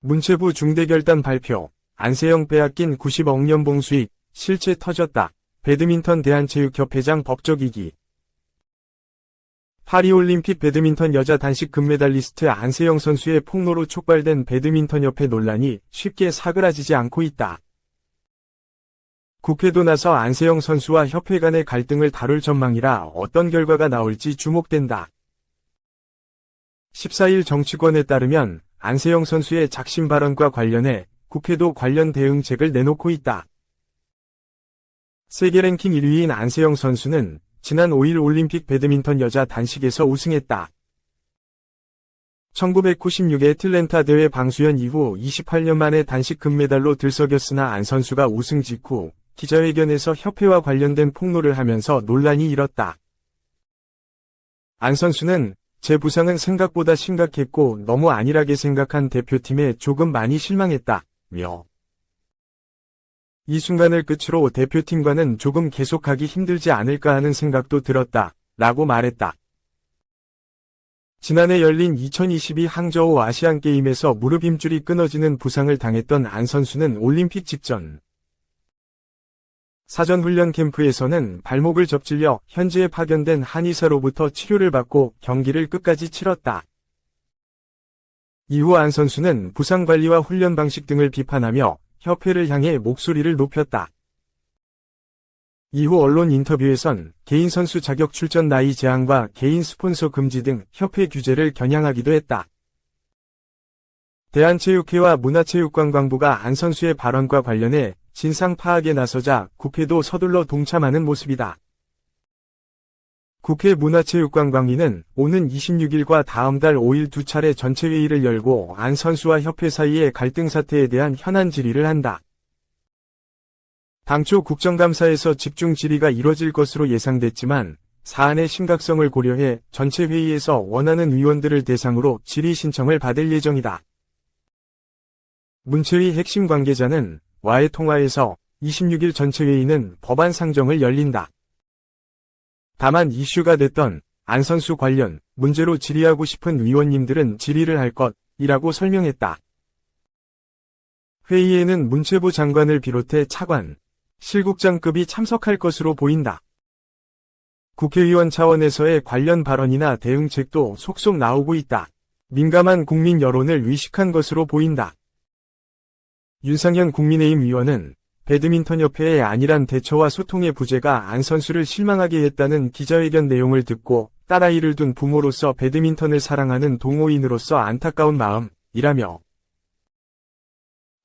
문체부 중대결단 발표. 안세영 빼앗긴 90억 연봉 수익, 실체 터졌다. 배드민턴 대한체육협회장 법적 이기. 파리올림픽 배드민턴 여자 단식 금메달리스트 안세영 선수의 폭로로 촉발된 배드민턴협회 논란이 쉽게 사그라지지 않고 있다. 국회도 나서 안세영 선수와 협회 간의 갈등을 다룰 전망이라 어떤 결과가 나올지 주목된다. 14일 정치권에 따르면 안세영 선수의 작심 발언과 관련해 국회도 관련 대응책을 내놓고 있다. 세계 랭킹 1위인 안세영 선수는 지난 5일 올림픽 배드민턴 여자 단식에서 우승했다. 1996 애틀랜타 대회 방수연 이후 28년 만에 단식 금메달로 들썩였으나 안 선수가 우승 직후 기자회견에서 협회와 관련된 폭로를 하면서 논란이 일었다. 안 선수는 제 부상은 생각보다 심각했고 너무 안일하게 생각한 대표팀에 조금 많이 실망했다며 이 순간을 끝으로 대표팀과는 조금 계속하기 힘들지 않을까 하는 생각도 들었다 라고 말했다. 지난해 열린 2022 항저우 아시안게임에서 무릎 힘줄이 끊어지는 부상을 당했던 안 선수는 올림픽 직전 사전 훈련 캠프에서는 발목을 접질려 현지에 파견된 한의사로부터 치료를 받고 경기를 끝까지 치렀다. 이후 안 선수는 부상 관리와 훈련 방식 등을 비판하며 협회를 향해 목소리를 높였다. 이후 언론 인터뷰에선 개인 선수 자격 출전 나이 제한과 개인 스폰서 금지 등 협회 규제를 겨냥하기도 했다. 대한체육회와 문화체육관광부가 안 선수의 발언과 관련해 진상 파악에 나서자 국회도 서둘러 동참하는 모습이다. 국회 문화체육관광위는 오는 26일과 다음 달 5일 두 차례 전체회의를 열고 안 선수와 협회 사이의 갈등 사태에 대한 현안 질의를 한다. 당초 국정감사에서 집중 질의가 이뤄질 것으로 예상됐지만 사안의 심각성을 고려해 전체회의에서 원하는 위원들을 대상으로 질의 신청을 받을 예정이다. 문체위 핵심 관계자는 와의 통화에서 26일 전체회의는 법안 상정을 열린다. 다만 이슈가 됐던 안 선수 관련 문제로 질의하고 싶은 위원님들은 질의를 할 것이라고 설명했다. 회의에는 문체부 장관을 비롯해 차관, 실국장급이 참석할 것으로 보인다. 국회의원 차원에서의 관련 발언이나 대응책도 속속 나오고 있다. 민감한 국민 여론을 위식한 것으로 보인다. 윤상현 국민의힘 의원은 배드민턴협회의 안일한 대처와 소통의 부재가 안 선수를 실망하게 했다는 기자회견 내용을 듣고 딸아이를 둔 부모로서 배드민턴을 사랑하는 동호인으로서 안타까운 마음이라며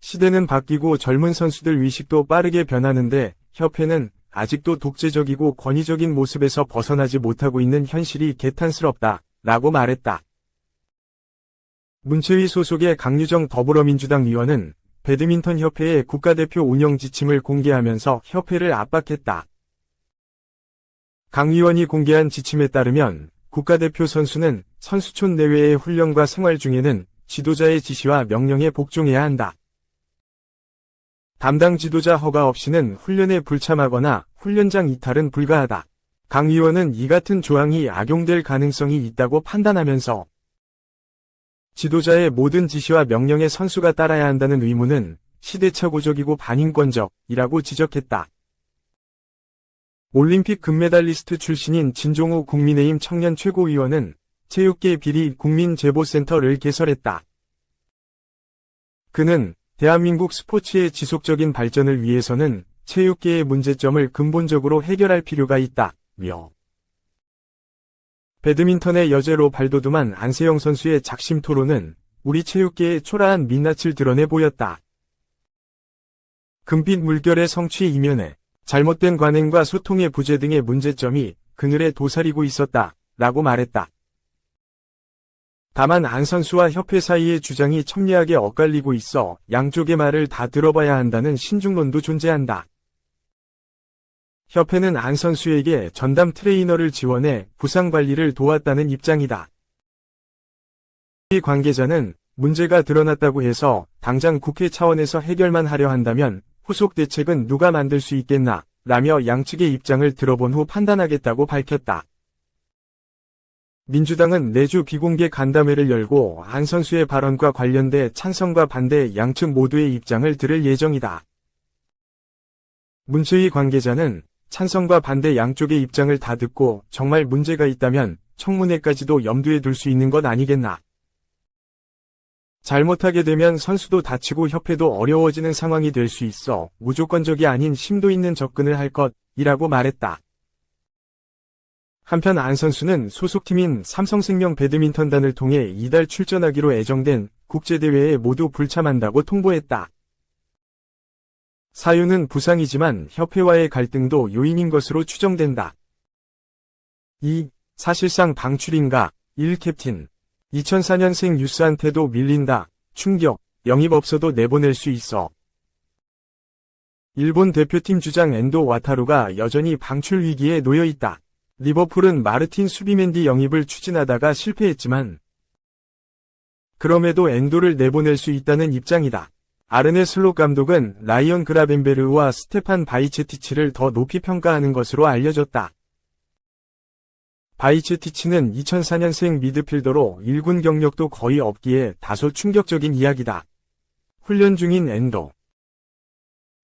시대는 바뀌고 젊은 선수들 위식도 빠르게 변하는데 협회는 아직도 독재적이고 권위적인 모습에서 벗어나지 못하고 있는 현실이 개탄스럽다 라고 말했다. 문체위 소속의 강유정 더불어민주당 의원은 배드민턴협회의 국가대표 운영 지침을 공개하면서 협회를 압박했다. 강 의원이 공개한 지침에 따르면 국가대표 선수는 선수촌 내외의 훈련과 생활 중에는 지도자의 지시와 명령에 복종해야 한다. 담당 지도자 허가 없이는 훈련에 불참하거나 훈련장 이탈은 불가하다. 강 의원은 이 같은 조항이 악용될 가능성이 있다고 판단하면서 지도자의 모든 지시와 명령에 선수가 따라야 한다는 의무는 시대착오적이고 반인권적이라고 지적했다. 올림픽 금메달리스트 출신인 진종우 국민의힘 청년 최고위원은 체육계 비리 국민제보센터를 개설했다. 그는 대한민국 스포츠의 지속적인 발전을 위해서는 체육계의 문제점을 근본적으로 해결할 필요가 있다며 배드민턴의 여제로 발돋움한 안세영 선수의 작심 토론은 우리 체육계의 초라한 민낯을 드러내 보였다. 금빛 물결의 성취 이면에 잘못된 관행과 소통의 부재 등의 문제점이 그늘에 도사리고 있었다 라고 말했다. 다만 안 선수와 협회 사이의 주장이 첨예하게 엇갈리고 있어 양쪽의 말을 다 들어봐야 한다는 신중론도 존재한다. 협회는 안 선수에게 전담 트레이너를 지원해 부상 관리를 도왔다는 입장이다. 이 관계자는 문제가 드러났다고 해서 당장 국회 차원에서 해결만 하려 한다면 후속 대책은 누가 만들 수 있겠나 라며 양측의 입장을 들어본 후 판단하겠다고 밝혔다. 민주당은 내주 비공개 간담회를 열고 안 선수의 발언과 관련돼 찬성과 반대 양측 모두의 입장을 들을 예정이다. 문체위 관계자는 찬성과 반대 양쪽의 입장을 다 듣고 정말 문제가 있다면 청문회까지도 염두에 둘 수 있는 것 아니겠나. 잘못하게 되면 선수도 다치고 협회도 어려워지는 상황이 될 수 있어 무조건적이 아닌 심도 있는 접근을 할 것이라고 말했다. 한편 안 선수는 소속팀인 삼성생명 배드민턴단을 통해 이달 출전하기로 예정된 국제대회에 모두 불참한다고 통보했다. 사유는 부상이지만 협회와의 갈등도 요인인 것으로 추정된다. 2. 사실상 방출인가? 1. 캡틴. 2004년생 유스한테도 밀린다. 충격. 영입 없어도 내보낼 수 있어. 일본 대표팀 주장 엔도 와타루가 여전히 방출 위기에 놓여 있다. 리버풀은 마르틴 수비멘디 영입을 추진하다가 실패했지만 그럼에도 엔도를 내보낼 수 있다는 입장이다. 아르네 슬롯 감독은 라이언 그라벤베르와 스테판 바이체티치를 더 높이 평가하는 것으로 알려졌다. 바이체티치는 2004년생 미드필더로 1군 경력도 거의 없기에 다소 충격적인 이야기다. 훈련 중인 엔도.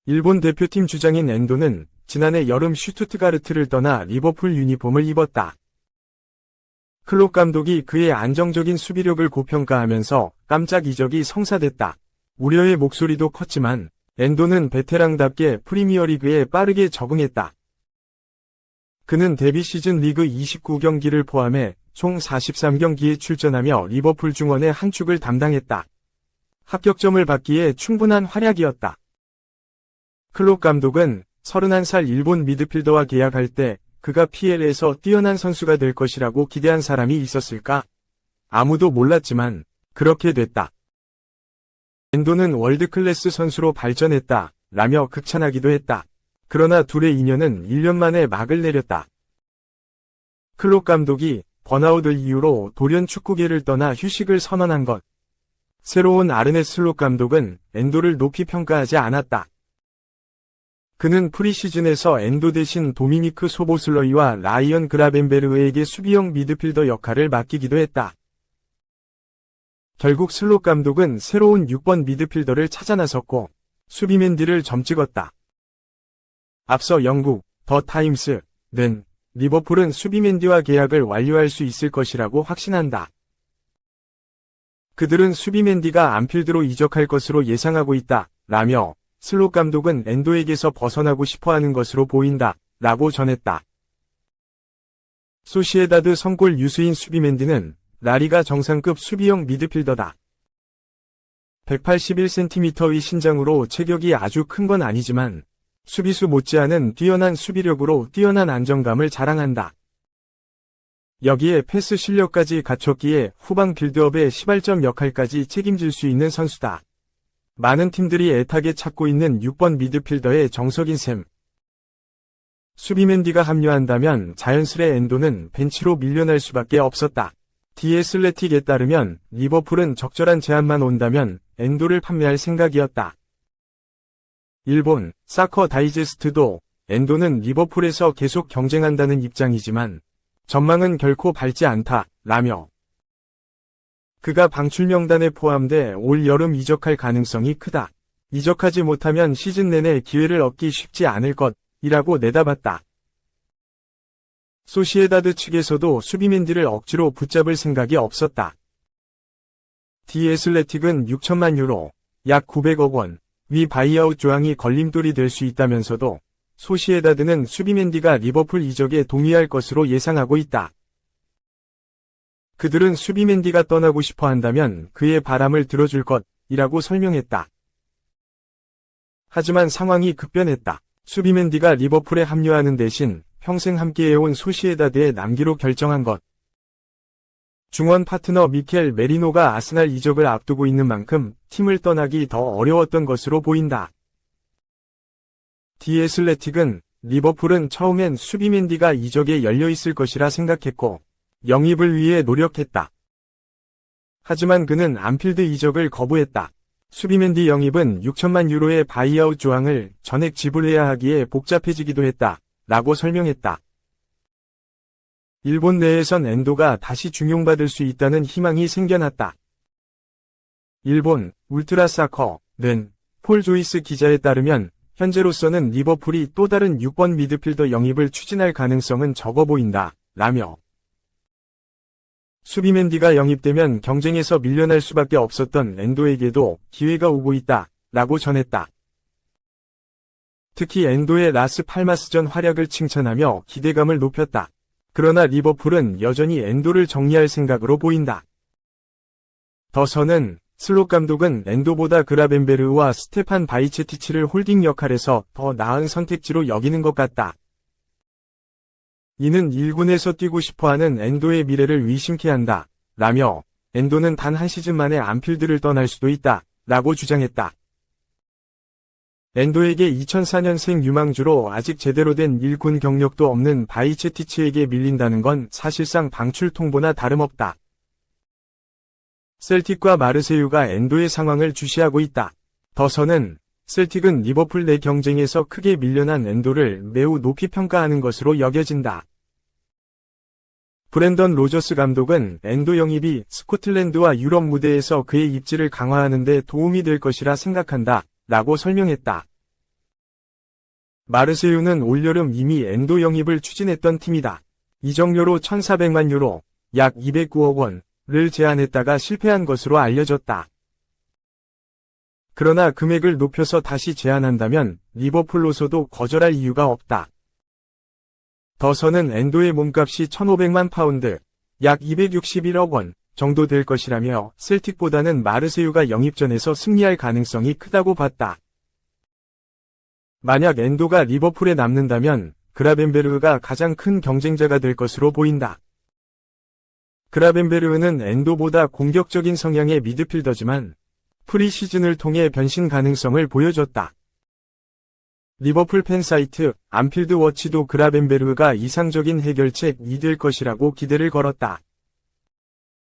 일본 대표팀 주장인 엔도는 지난해 여름 슈투트가르트를 떠나 리버풀 유니폼을 입었다. 클롭 감독이 그의 안정적인 수비력을 고평가하면서 깜짝 이적이 성사됐다. 우려의 목소리도 컸지만 엔도는 베테랑답게 프리미어리그에 빠르게 적응했다. 그는 데뷔 시즌 리그 29경기를 포함해 총 43경기에 출전하며 리버풀 중원의 한 축을 담당했다. 합격점을 받기에 충분한 활약이었다. 클롭 감독은 31살 일본 미드필더와 계약할 때 그가 PL에서 뛰어난 선수가 될 것이라고 기대한 사람이 있었을까? 아무도 몰랐지만 그렇게 됐다. 엔도는 월드클래스 선수로 발전했다 라며 극찬하기도 했다. 그러나 둘의 인연은 1년 만에 막을 내렸다. 클롭 감독이 번아웃을 이유로 돌연 축구계를 떠나 휴식을 선언한 것. 새로운 아르네 슬롯 감독은 엔도를 높이 평가하지 않았다. 그는 프리시즌에서 엔도 대신 도미니크 소보슬러이와 라이언 그라벤베르에게 수비형 미드필더 역할을 맡기기도 했다. 결국 슬롯 감독은 새로운 6번 미드필더를 찾아 나섰고 수비맨디를 점찍었다. 앞서 영국 더 타임스는 리버풀은 수비맨디와 계약을 완료할 수 있을 것이라고 확신한다. 그들은 수비맨디가 안필드로 이적할 것으로 예상하고 있다 라며 슬롯 감독은 엔도에게서 벗어나고 싶어하는 것으로 보인다 라고 전했다. 소시에다드 성골 유수인 수비맨디는 라리가 정상급 수비형 미드필더다. 181cm의 신장으로 체격이 아주 큰 건 아니지만 수비수 못지않은 뛰어난 수비력으로 뛰어난 안정감을 자랑한다. 여기에 패스 실력까지 갖췄기에 후방 빌드업의 시발점 역할까지 책임질 수 있는 선수다. 많은 팀들이 애타게 찾고 있는 6번 미드필더의 정석인 셈. 수비맨디가 합류한다면 자연스레 엔도는 벤치로 밀려날 수밖에 없었다. 디 애슬레틱에 따르면 리버풀은 적절한 제안만 온다면 엔도를 판매할 생각이었다. 일본 사커 다이제스트도 엔도는 리버풀에서 계속 경쟁한다는 입장이지만 전망은 결코 밝지 않다 라며 그가 방출 명단에 포함돼 올 여름 이적할 가능성이 크다. 이적하지 못하면 시즌 내내 기회를 얻기 쉽지 않을 것이라고 내다봤다. 소시에다드 측에서도 수비맨디를 억지로 붙잡을 생각이 없었다. 디 애슬레틱은 6천만 유로, 약 900억 원, 위 바이아웃 조항이 걸림돌이 될 수 있다면서도 소시에다드는 수비맨디가 리버풀 이적에 동의할 것으로 예상하고 있다. 그들은 수비맨디가 떠나고 싶어 한다면 그의 바람을 들어줄 것이라고 설명했다. 하지만 상황이 급변했다. 수비맨디가 리버풀에 합류하는 대신 평생 함께해온 소시에다드에 남기로 결정한 것. 중원 파트너 미켈 메리노가 아스날 이적을 앞두고 있는 만큼 팀을 떠나기 더 어려웠던 것으로 보인다. 디 애슬레틱은 리버풀은 처음엔 수비맨디가 이적에 열려있을 것이라 생각했고 영입을 위해 노력했다. 하지만 그는 안필드 이적을 거부했다. 수비맨디 영입은 6천만 유로의 바이아웃 조항을 전액 지불해야 하기에 복잡해지기도 했다. 라고 설명했다. 일본 내에선 엔도가 다시 중용받을 수 있다는 희망이 생겨났다. 일본 울트라사커는 폴 조이스 기자에 따르면 현재로서는 리버풀이 또 다른 6번 미드필더 영입을 추진할 가능성은 적어 보인다. 라며 수비맨디가 영입되면 경쟁에서 밀려날 수밖에 없었던 엔도에게도 기회가 오고 있다. 라고 전했다. 특히 엔도의 라스 팔마스전 활약을 칭찬하며 기대감을 높였다. 그러나 리버풀은 여전히 엔도를 정리할 생각으로 보인다. 더서는 슬롯 감독은 엔도보다 그라벤베르와 스테판 바이체티치를 홀딩 역할에서 더 나은 선택지로 여기는 것 같다. 이는 1군에서 뛰고 싶어하는 엔도의 미래를 의심케 한다. 라며 엔도는 단 한 시즌 만에 안필드를 떠날 수도 있다. 라고 주장했다. 엔도에게 2004년생 유망주로 아직 제대로 된 1군 경력도 없는 바이체티치에게 밀린다는 건 사실상 방출 통보나 다름없다. 셀틱과 마르세유가 엔도의 상황을 주시하고 있다. 더서는 셀틱은 리버풀 내 경쟁에서 크게 밀려난 엔도를 매우 높이 평가하는 것으로 여겨진다. 브랜던 로저스 감독은 엔도 영입이 스코틀랜드와 유럽 무대에서 그의 입지를 강화하는 데 도움이 될 것이라 생각한다. 라고 설명했다. 마르세유는 올여름 이미 엔도 영입을 추진했던 팀이다. 이적료로 1,400만 유로, 약 209억 원을 제안했다가 실패한 것으로 알려졌다. 그러나 금액을 높여서 다시 제안한다면 리버풀로서도 거절할 이유가 없다. 더서는 엔도의 몸값이 1,500만 파운드, 약 261억 원 정도 될 것이라며 셀틱보다는 마르세유가 영입전에서 승리할 가능성이 크다고 봤다. 만약 엔도가 리버풀에 남는다면 그라벤베르흐가 가장 큰 경쟁자가 될 것으로 보인다. 그라벤베르흐는 엔도보다 공격적인 성향의 미드필더지만 프리시즌을 통해 변신 가능성을 보여줬다. 리버풀 팬사이트 안필드 워치도 그라벤베르흐가 이상적인 해결책이 될 것이라고 기대를 걸었다.